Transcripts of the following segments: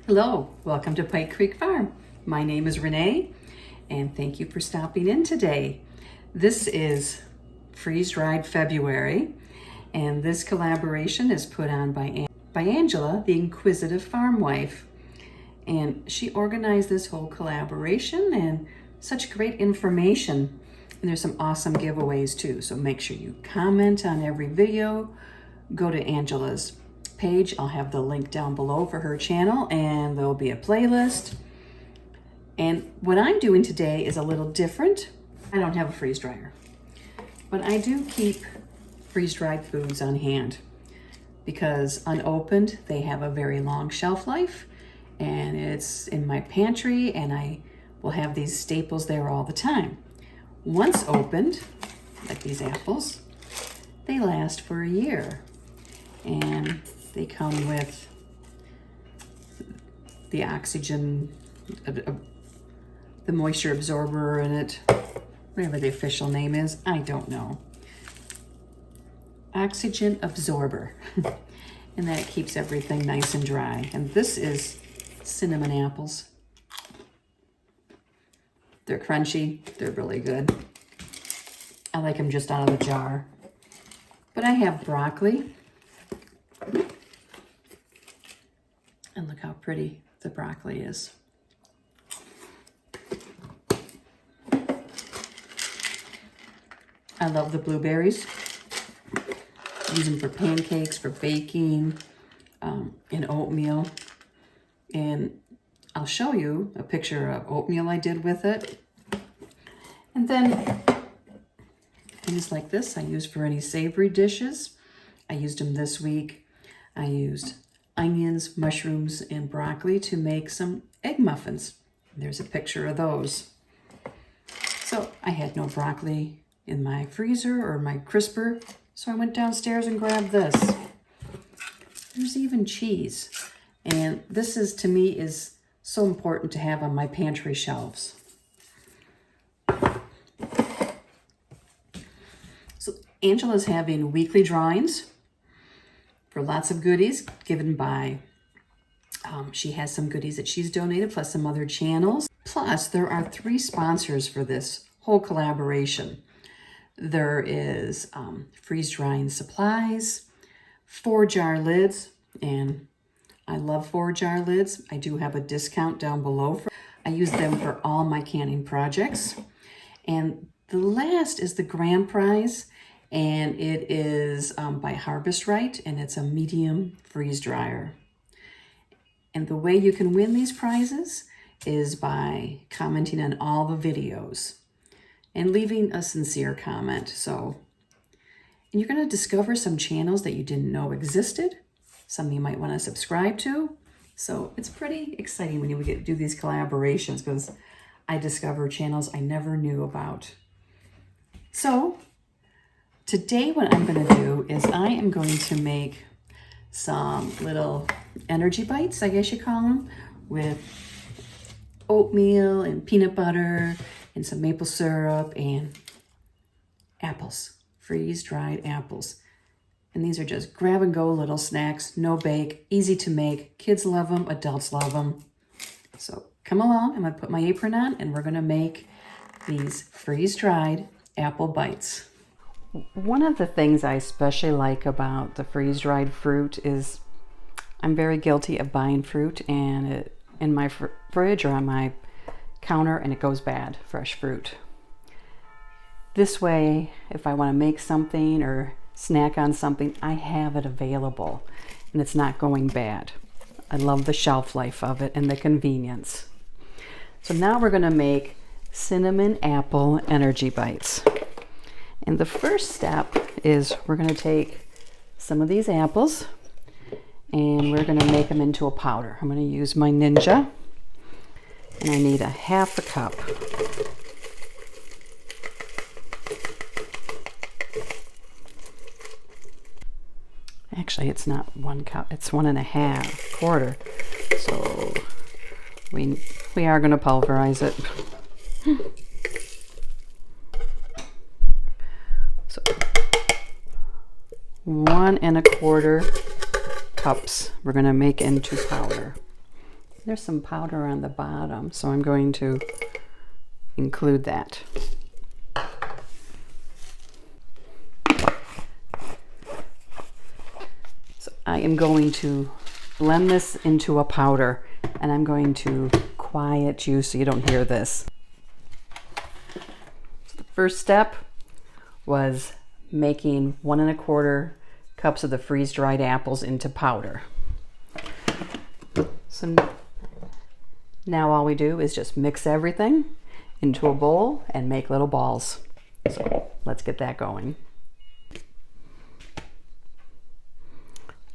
Hello, welcome to Pike Creek Farm. My name is Renee, and thank you for stopping in today. This is freeze-dried February, and this collaboration is put on by Angela, the inquisitive farm wife. And she organized this whole collaboration and such great information. And there's some awesome giveaways too, so make sure you comment on every video. Go to Angela's page. I'll have the link down below for her channel, and there'll be a playlist. And what I'm doing today is a little different. I don't have a freeze dryer, but I do keep freeze-dried foods on hand because unopened, they have a very long shelf life, and it's in my pantry, and I will have these staples there all the time. Once opened, like these apples, they last for a year, and they come with the oxygen, the moisture absorber in it, whatever the official name is, I don't know. Oxygen absorber. And that keeps everything nice and dry. And this is cinnamon apples. They're crunchy, they're really good. I like them just out of the jar. But I have broccoli. And look how pretty the broccoli is. I love the blueberries. Use them for pancakes, for baking, in oatmeal. And I'll show you a picture of oatmeal I did with it. And then things like this I use for any savory dishes. I used them this week. I used onions, mushrooms, and broccoli to make some egg muffins. There's a picture of those. So I had no broccoli in my freezer or my crisper, so I went downstairs and grabbed this. There's even cheese. And this is, to me, is so important to have on my pantry shelves. So Angela's having weekly drawings for lots of goodies given by, she has some goodies that she's donated, plus some other channels. Plus, there are 3 sponsors for this whole collaboration. There is freeze-drying supplies, 4-jar lids, and I love 4-jar lids. I do have a discount down below. I use them for all my canning projects. And the last is the grand prize, and it is by Harvest Right, and it's a medium freeze dryer. And the way you can win these prizes is by commenting on all the videos and leaving a sincere comment. And you're going to discover some channels that you didn't know existed, some you might want to subscribe to. So it's pretty exciting when you get to do these collaborations, because I discover channels I never knew about. So today what I'm going to do is I am going to make some little energy bites, I guess you call them, with oatmeal and peanut butter and some maple syrup and apples, freeze-dried apples. And these are just grab-and-go little snacks, no bake, easy to make. Kids love them, adults love them. So come along, I'm going to put my apron on, and we're going to make these freeze-dried apple bites. One of the things I especially like about the freeze-dried fruit is I'm very guilty of buying fruit and in my fridge or on my counter, and it goes bad, fresh fruit. This way, if I want to make something or snack on something, I have it available and it's not going bad. I love the shelf life of it and the convenience. So now we're going to make cinnamon apple energy bites. And the first step is we're going to take some of these apples and we're going to make them into a powder. I'm going to use my Ninja, and I need a 1/2 cup. Actually, it's not 1 cup, it's 1 1/2 quarter. So we are going to pulverize it. So 1 1/4 cups we're going to make into powder. There's some powder on the bottom, so I'm going to include that. So I am going to blend this into a powder, and I'm going to quiet you so you don't hear this. So the first step was making 1 1/4 cups of the freeze-dried apples into powder. So now all we do is just mix everything into a bowl and make little balls. So let's get that going.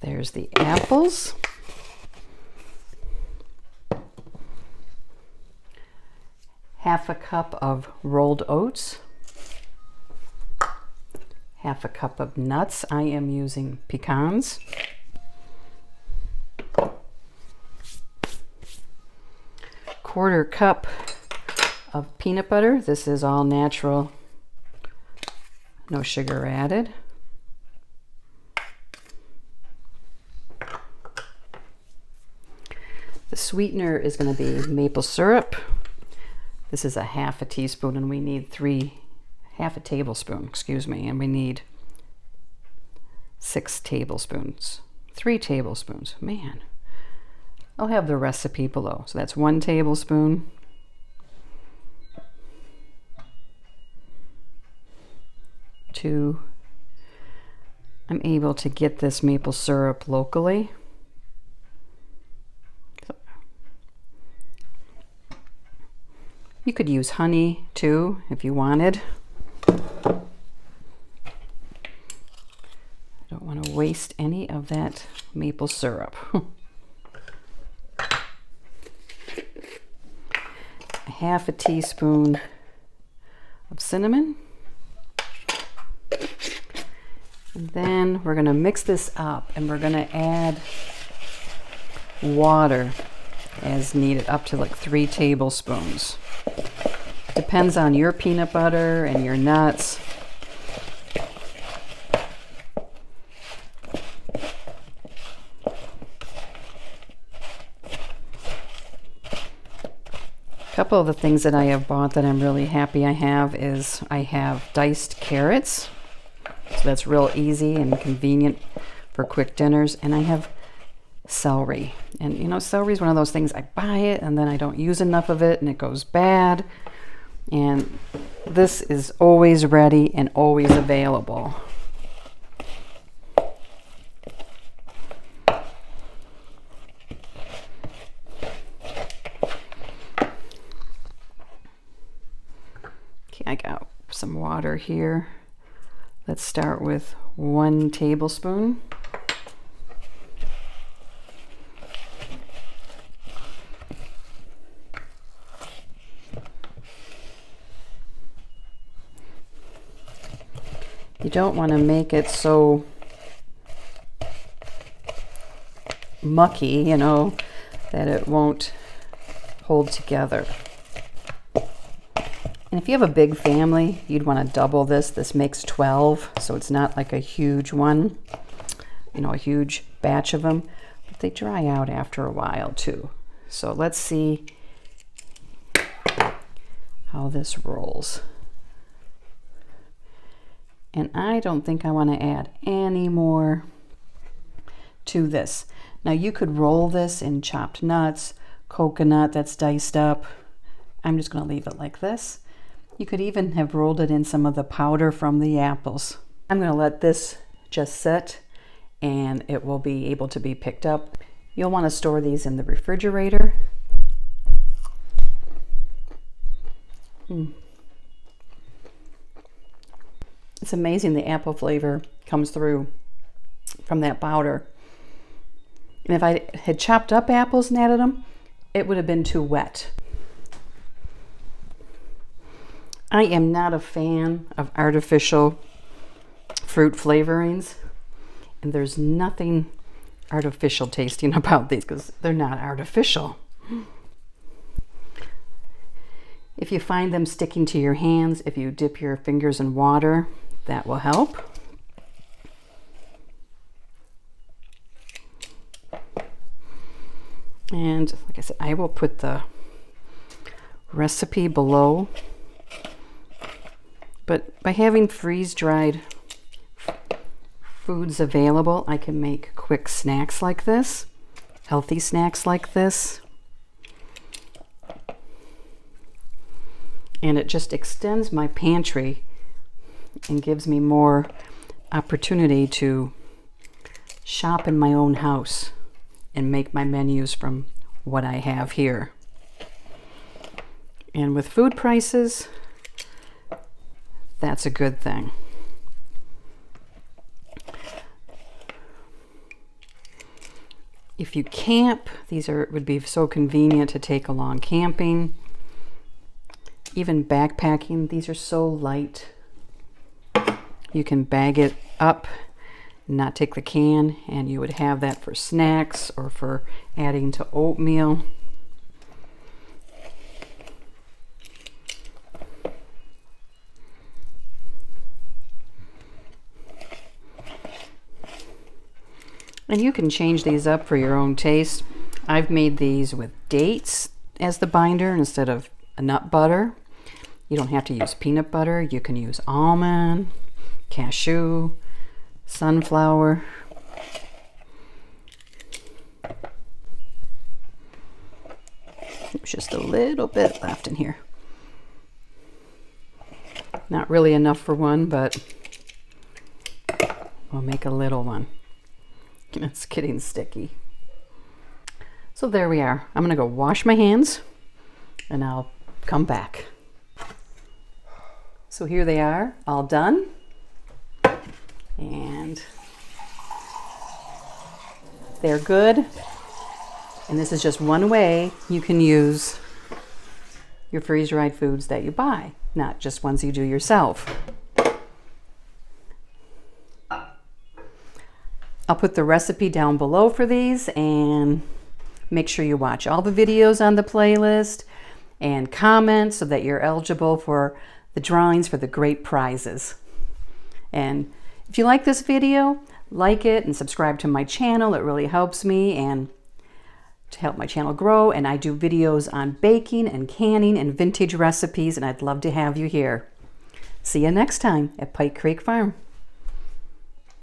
There's the apples. Half a cup of rolled oats. Half a cup of nuts. I am using pecans. Quarter cup of peanut butter. This is all natural, no sugar added. The sweetener is going to be maple syrup. This is a half a teaspoon, and we need half a tablespoon, excuse me, and we need 6 tablespoons. 3 tablespoons, man. I'll have the recipe below. So that's 1 tablespoon. Two. I'm able to get this maple syrup locally. You could use honey too if you wanted. I don't want to waste any of that maple syrup. Half a teaspoon of cinnamon. And then we're going to mix this up, and we're going to add water as needed, up to like 3 tablespoons. Depends on your peanut butter and your nuts. A couple of the things that I have bought that I'm really happy I have is I have diced carrots. So that's real easy and convenient for quick dinners. And I have celery. And you know, celery is one of those things, I buy it and then I don't use enough of it and it goes bad. And this is always ready and always available. Okay, I got some water here. Let's start with 1 tablespoon. You don't want to make it so mucky, you know, that it won't hold together. And if you have a big family, you'd want to double this. This makes 12, so it's not like a huge one, you know, a huge batch of them. But they dry out after a while too. So let's see how this rolls. And I don't think I want to add any more to this. Now you could roll this in chopped nuts, coconut that's diced up. I'm just going to leave it like this. You could even have rolled it in some of the powder from the apples. I'm going to let this just sit and it will be able to be picked up. You'll want to store these in the refrigerator. It's amazing the apple flavor comes through from that powder. And if I had chopped up apples and added them, it would have been too wet. I am not a fan of artificial fruit flavorings, and there's nothing artificial tasting about these because they're not artificial. If you find them sticking to your hands, if you dip your fingers in water, that will help. And like I said, I will put the recipe below. But by having freeze-dried foods available, I can make quick snacks like this, healthy snacks like this. And it just extends my pantry and gives me more opportunity to shop in my own house and make my menus from what I have here. And with food prices, that's a good thing. If you camp, these would be so convenient to take along camping. Even backpacking, these are so light. You can bag it up, not take the can, and you would have that for snacks or for adding to oatmeal. And you can change these up for your own taste. I've made these with dates as the binder instead of a nut butter. You don't have to use peanut butter. You can use almond, cashew, sunflower. There's just a little bit left in here. Not really enough for one, but we'll make a little one. It's getting sticky. So there we are. I'm gonna go wash my hands and I'll come back. So here they are, all done. And they're good. And this is just one way you can use your freeze-dried foods that you buy, not just ones you do yourself. I'll put the recipe down below for these, and make sure you watch all the videos on the playlist and comment so that you're eligible for the drawings for the great prizes. And if you like this video, like it and subscribe to my channel. It really helps me and to help my channel grow. And I do videos on baking and canning and vintage recipes, and I'd love to have you here. See you next time at Pike Creek Farm.